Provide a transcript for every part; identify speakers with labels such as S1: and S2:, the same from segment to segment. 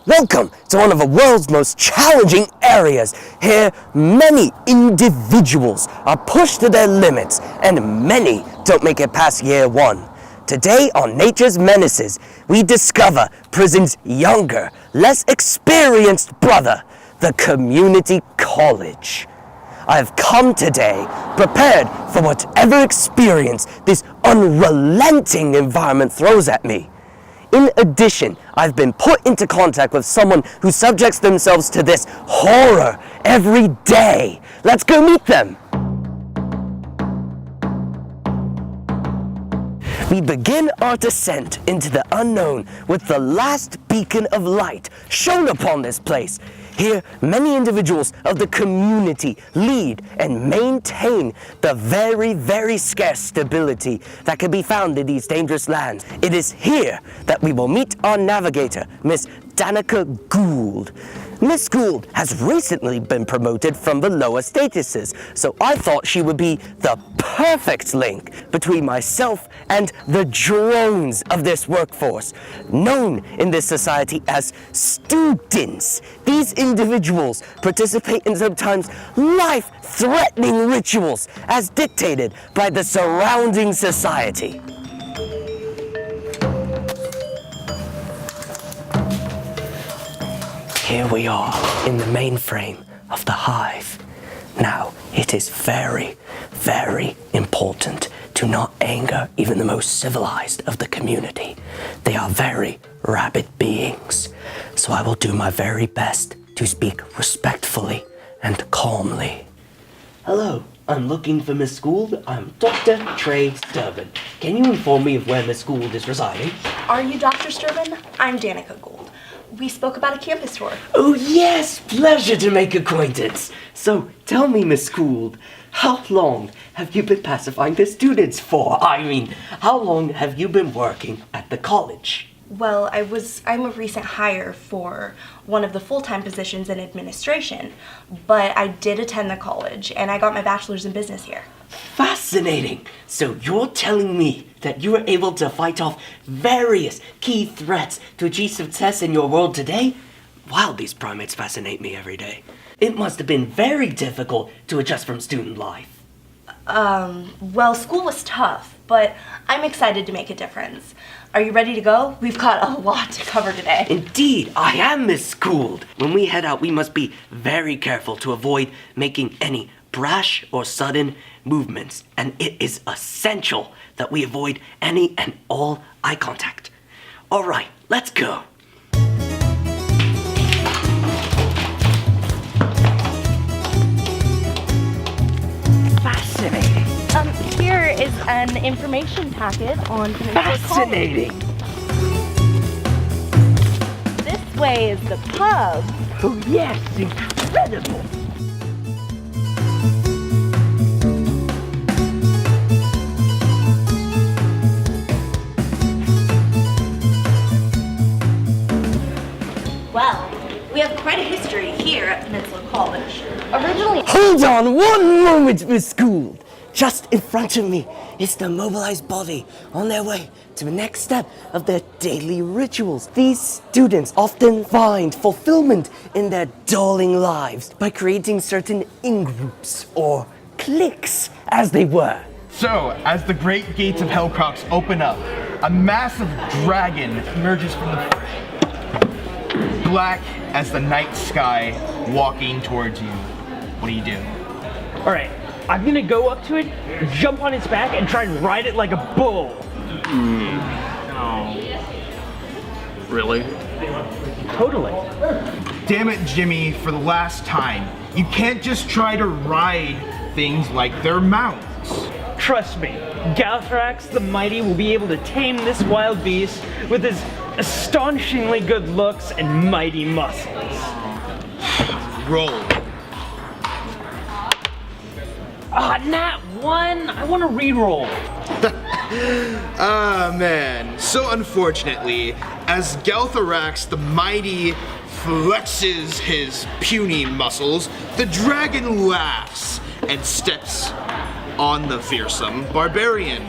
S1: Welcome to one of the world's most challenging areas. Here, many individuals are pushed to their limits, and many don't make it past year one. Today on Nature's Menaces, we discover prison's younger, less experienced brother, the community college. I have come today prepared for whatever experience this unrelenting environment throws at me. In addition, I've been put into contact with someone who subjects themselves to this horror every day. Let's go meet them. We begin our descent into the unknown with the last beacon of light shone upon this place. Here, many individuals of the community lead and maintain the very, very scarce stability that can be found in these dangerous lands. It is here that we will meet our navigator, Miss Danika Gould. Miss Gould has recently been promoted from the lower statuses, so I thought she would be the perfect link between myself and the drones of this workforce, known in this society as students. These individuals participate in sometimes life-threatening rituals as dictated by the surrounding society. Here we are in the mainframe of the hive. Now, it is very, very important to not anger even the most civilized of the community. They are very rabid beings, so I will do my very best to speak respectfully and calmly. Hello, I'm looking for Miss Gould. I'm Dr. Trey Sturbon. Can you inform me of where Miss Gould is residing?
S2: Are you Dr. Sturbon? I'm Danika Gould. We spoke about a campus tour.
S1: Oh yes, pleasure to make acquaintance. So tell me, Miss Gould, how long have you been pacifying the students for? I mean, how long have you been working at the college?
S2: Well, I'm a recent hire for one of the full-time positions in administration, but I did attend the college and I got my bachelor's in business here.
S1: Fascinating. So you're telling me that you were able to fight off various key threats to achieve success in your world today? Wow, these primates fascinate me every day. It must have been very difficult to adjust from student life.
S2: Well, school was tough, but I'm excited to make a difference. Are you ready to go? We've got a lot to cover today.
S1: Indeed, I am, Miss Gould. When we head out, we must be very careful to avoid making any brash or sudden movements, and it is essential that we avoid any and all eye contact. All right, let's go. Fascinating.
S2: Here is an information packet on Peninsula
S1: Fascinating.
S2: College. This way is the pub.
S1: Oh yes, incredible.
S2: Well, we have quite a history here at Peninsula College. Originally...
S1: Hold on one moment, Miss Gould. Just in front of me is the mobilized body on their way to the next step of their daily rituals. These students often find fulfillment in their dulling lives by creating certain in-groups or cliques, as they were.
S3: So, as the great gates of Hellcrox open up, a massive dragon emerges from the fray, black as the night sky, walking towards you. What do you do?
S4: All right, I'm gonna go up to it, jump on its back, and try and ride it like a bull.
S3: Oh. Really?
S4: Totally.
S3: Damn it, Jimmy, for the last time. You can't just try to ride things like they're mounts.
S4: Trust me, Galthrax the Mighty will be able to tame this wild beast with his astonishingly good looks and mighty muscles.
S3: Roll.
S4: Nat 1, I want to re-roll.
S3: Ah, man. So unfortunately, as Galthrax the Mighty flexes his puny muscles, the dragon laughs and steps on the fearsome barbarian,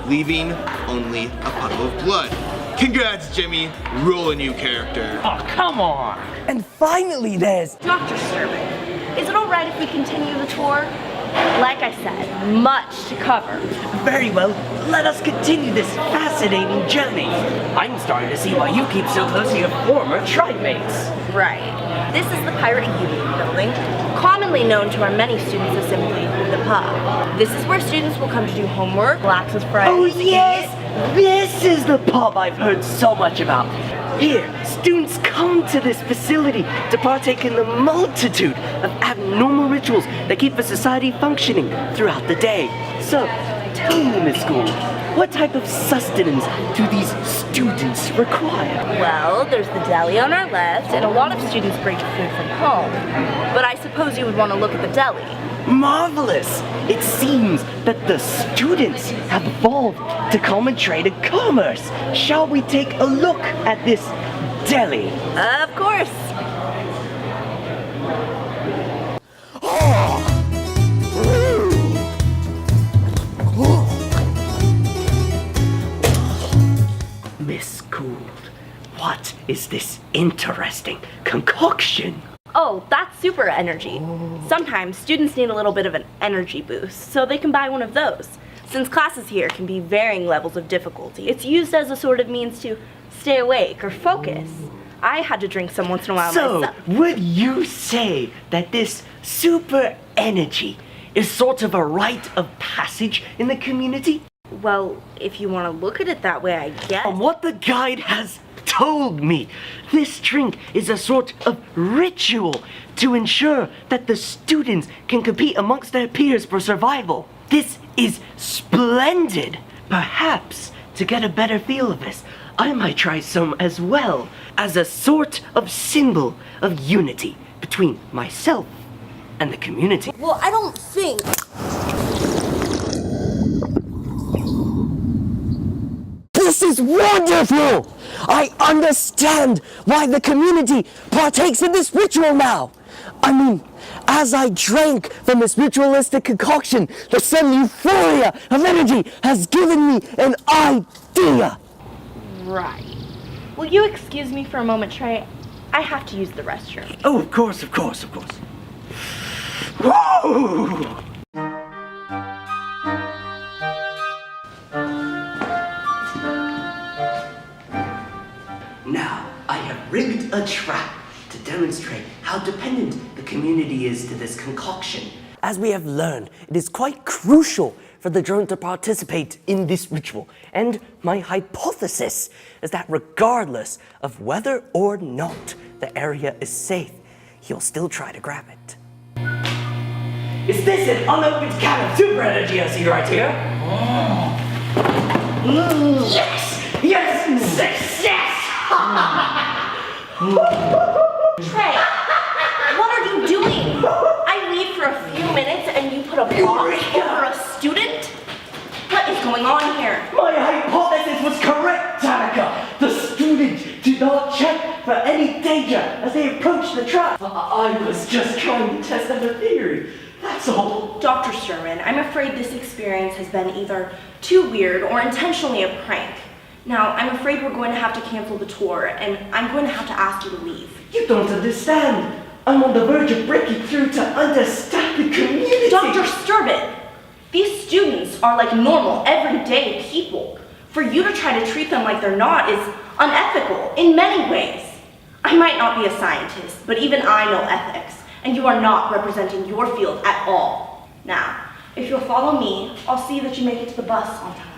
S3: leaving only a puddle of blood. Congrats, Jimmy. Roll a new character.
S4: Oh, come on.
S1: And finally, there's
S2: Dr. Sturbon, is it all right if we continue the tour? Like I said, much to cover.
S1: very well. Let us continue this fascinating journey. I'm starting to see why you keep so close to your former tribe mates.
S2: Right. This is the Pirate Union building, commonly known to our many students as simply the pub. This is where students will come to do homework, relax with friends.
S1: Oh yes! This is the pub I've heard so much about. Here, students come to this facility to partake in the multitude of abnormal rituals that keep the society functioning throughout the day. So, tell me, Miss Gould, what type of sustenance do these students require?
S2: Well, there's the deli on our left, and a lot of students bring food from home. But I suppose you would want to look at the deli.
S1: Marvelous! It seems that the students have evolved to common trade and commerce. Shall we take a look at this deli?
S2: Of course.
S1: Miss Gould, what is this interesting concoction?
S2: Oh, that's super energy. Sometimes students need a little bit of an energy boost, so they can buy one of those. Since classes here can be varying levels of difficulty, it's used as a sort of means to stay awake or focus. I had to drink some once in a while
S1: So,
S2: myself.
S1: would you say that this super energy is sort of a rite of passage in the community?
S2: Well, if you want to look at it that way, I guess.
S1: From what the guide has told me, this drink is a sort of ritual to ensure that the students can compete amongst their peers for survival. This is splendid. Perhaps, to get a better feel of this, I might try some as well, as a sort of symbol of unity between myself and the community.
S2: Well, I don't think.
S1: This is wonderful! I understand why the community partakes in this ritual now. I mean, as I drank from this ritualistic concoction, the sudden euphoria of energy has given me an idea.
S2: Right. Will you excuse me for a moment, Trey? I have to use the restroom.
S1: Oh, of course. Whoa! Now, I have rigged a trap to demonstrate how dependent the community is to this concoction. As we have learned, it is quite crucial for the drone to participate in this ritual. And my hypothesis is that regardless of whether or not the area is safe, he'll still try to grab it. Is this an unopened can of super energy I see right here? Yes!
S2: Trey, what are you doing? I leave for a few minutes and you put a box over a student? What is going on here?
S1: My hypothesis was correct, Danika! The students did not check for any danger as they approached the trap. I was just trying to test out a theory, that's all.
S2: Dr. Sturbon, I'm afraid this experience has been either too weird or intentionally a prank. Now, I'm afraid we're going to have to cancel the tour, and I'm going to have to ask you to leave.
S1: You don't understand. I'm on the verge of breaking through to understand the community.
S2: Dr. Sturbon, these students are like normal, everyday people. For you to try to treat them like they're not is unethical in many ways. I might not be a scientist, but even I know ethics, and you are not representing your field at all. Now, if you'll follow me, I'll see that you make it to the bus on time.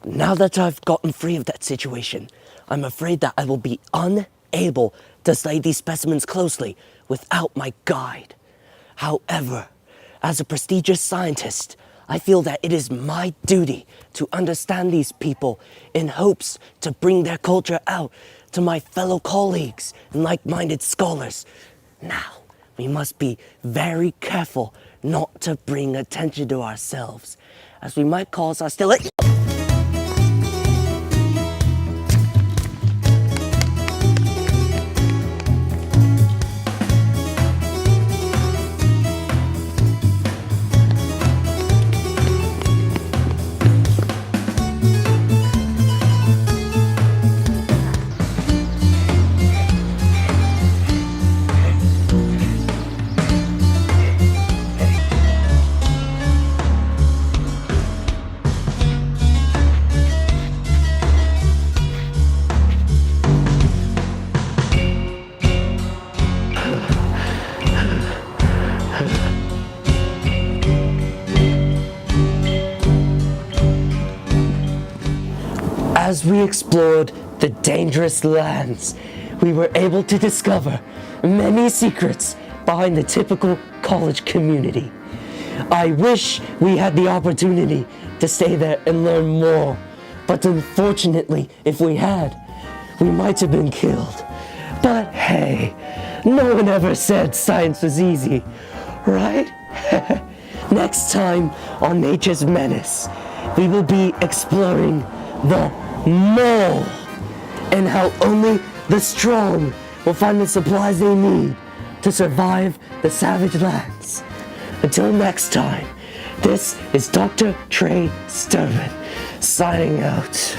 S1: Now that I've gotten free of that situation, I'm afraid that I will be unable to study these specimens closely without my guide. However, as a prestigious scientist, I feel that it is my duty to understand these people in hopes to bring their culture out to my fellow colleagues and like-minded scholars. Now, we must be very careful not to bring attention to ourselves, as we might cause hostility. As we explored the dangerous lands, we were able to discover many secrets behind the typical college community. I wish we had the opportunity to stay there and learn more, but unfortunately, if we had, we might have been killed. But hey, no one ever said science was easy, right? Next time on Nature's Menace, we will be exploring the mole and how only the strong will find the supplies they need to survive the savage lands. Until next time, this is Dr. Trey Sturbon signing out.